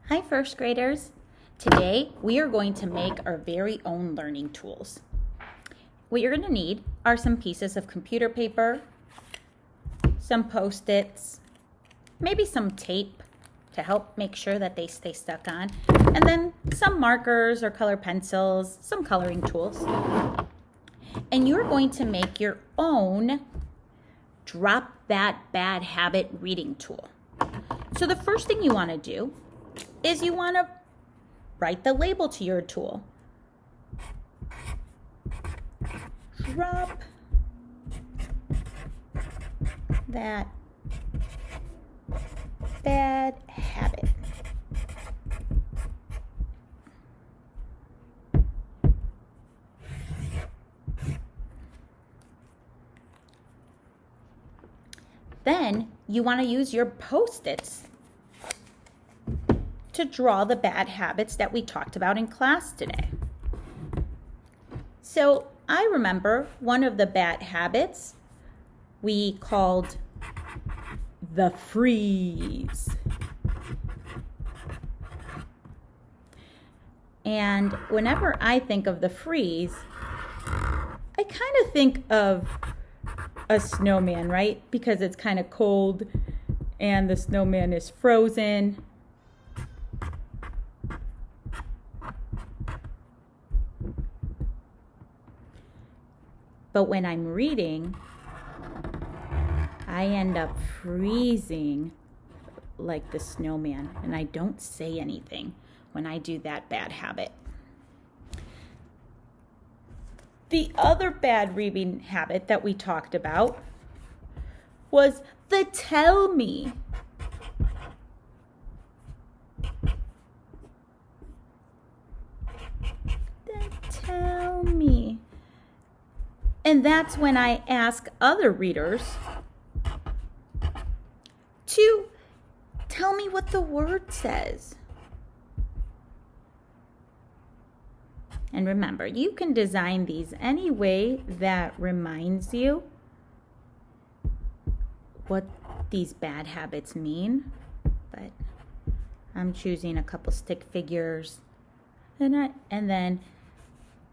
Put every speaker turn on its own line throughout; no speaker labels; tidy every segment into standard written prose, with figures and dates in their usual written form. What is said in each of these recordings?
Hi, first graders. Today we are going to make our very own learning tools. What you're going to need are some pieces of computer paper, some Post-its, maybe some tape to help make sure that they stay stuck on, and then some markers or color pencils, some coloring tools. And you're going to make your own Drop That Bad Habit reading tool. So the first thing you want to do is you want to write the label to your tool. Drop that bad habit. Then you want to use your Post-its to draw the bad habits that we talked about in class today. So I remember one of the bad habits we called the freeze. And whenever I think of the freeze, I kind of think of a snowman, right? Because it's kind of cold and the snowman is frozen. But when I'm reading, I end up freezing like the snowman, and I don't say anything when I do that bad habit. The other bad reading habit that we talked about was the tell me. The tell me. And that's when I ask other readers to tell me what the word says. And remember, you can design these any way that reminds you what these bad habits mean. But I'm choosing a couple stick figures. And then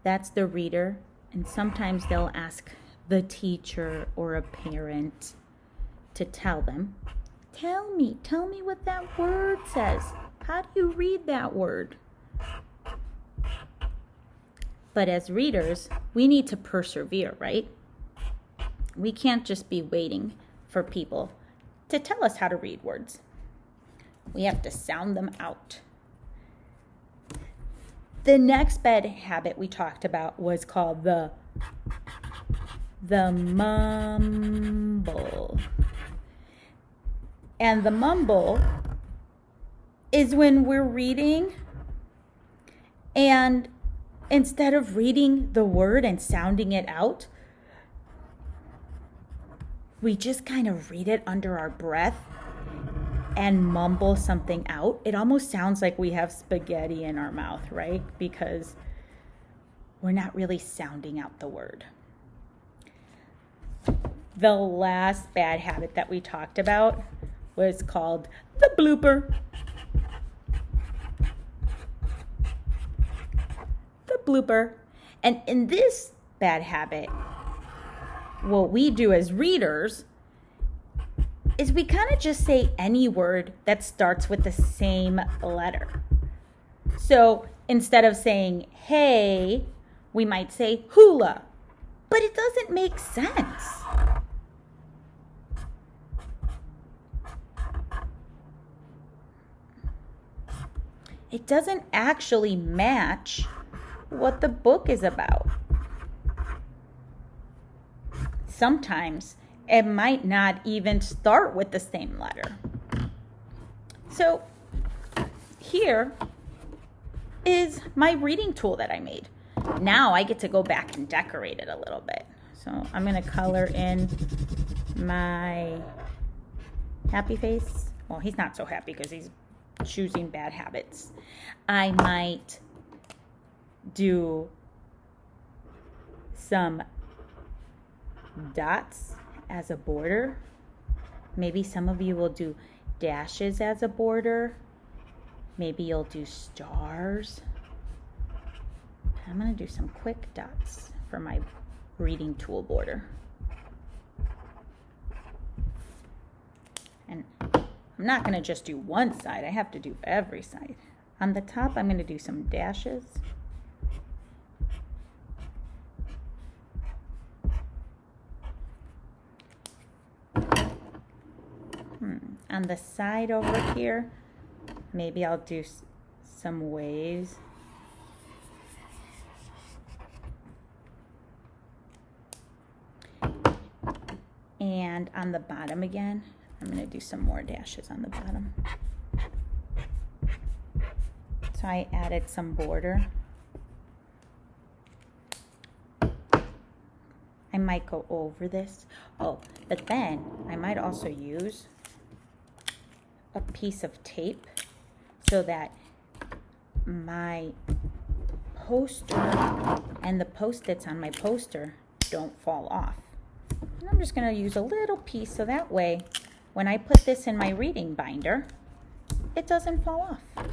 that's the reader. And sometimes they'll ask the teacher or a parent to tell them, tell me what that word says. How do you read that word? But as readers, we need to persevere, right? We can't just be waiting for people to tell us how to read words. We have to sound them out. The next bad habit we talked about was called the mumble. And the mumble is when we're reading and instead of reading the word and sounding it out, we just kind of read it under our breath and mumble something out. It almost sounds like we have spaghetti in our mouth, right? Because we're not really sounding out the word. The last bad habit that we talked about was called the blooper. The blooper. And in this bad habit, what we do as readers is we kind of just say any word that starts with the same letter. So instead of saying hey, we might say hula, but it doesn't make sense. It doesn't actually match what the book is about. Sometimes it might not even start with the same letter. So here is my reading tool that I made. Now I get to go back and decorate it a little bit. So I'm going to color in my happy face. Well, he's not so happy because he's choosing bad habits. I might do some dots as a border. Maybe some of you will do dashes as a border. Maybe you'll do stars. I'm going to do some quick dots for my reading tool border. And I'm not going to just do one side. I have to do every side. On the top, I'm going to do some dashes. On the side over here, maybe I'll do some waves. And on the bottom again, I'm going to do some more dashes on the bottom. So I added some border. I might go over this. Oh, but then I might also use a piece of tape so that my poster and the Post-its on my poster don't fall off. And I'm just going to use a little piece so that way when I put this in my reading binder, it doesn't fall off.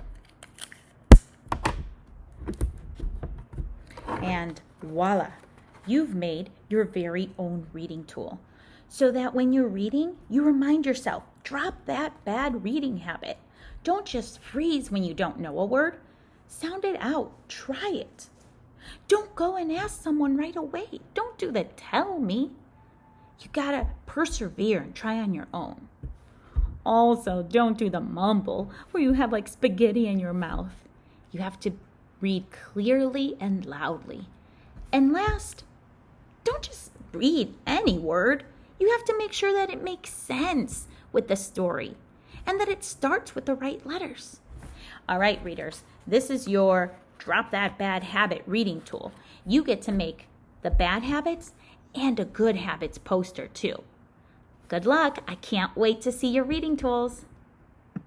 And voila, you've made your very own reading tool so that when you're reading, you remind yourself, drop that bad reading habit. Don't just freeze when you don't know a word. Sound it out. Try it. Don't go and ask someone right away. Don't do the tell me. You gotta persevere and try on your own. Also, don't do the mumble where you have like spaghetti in your mouth. You have to read clearly and loudly. And last, don't just read any word. You have to make sure that it makes sense with the story and that it starts with the right letters. All right, readers, this is your Drop That Bad Habit reading tool. You get to make the bad habits and a good habits poster too. Good luck. I can't wait to see your reading tools.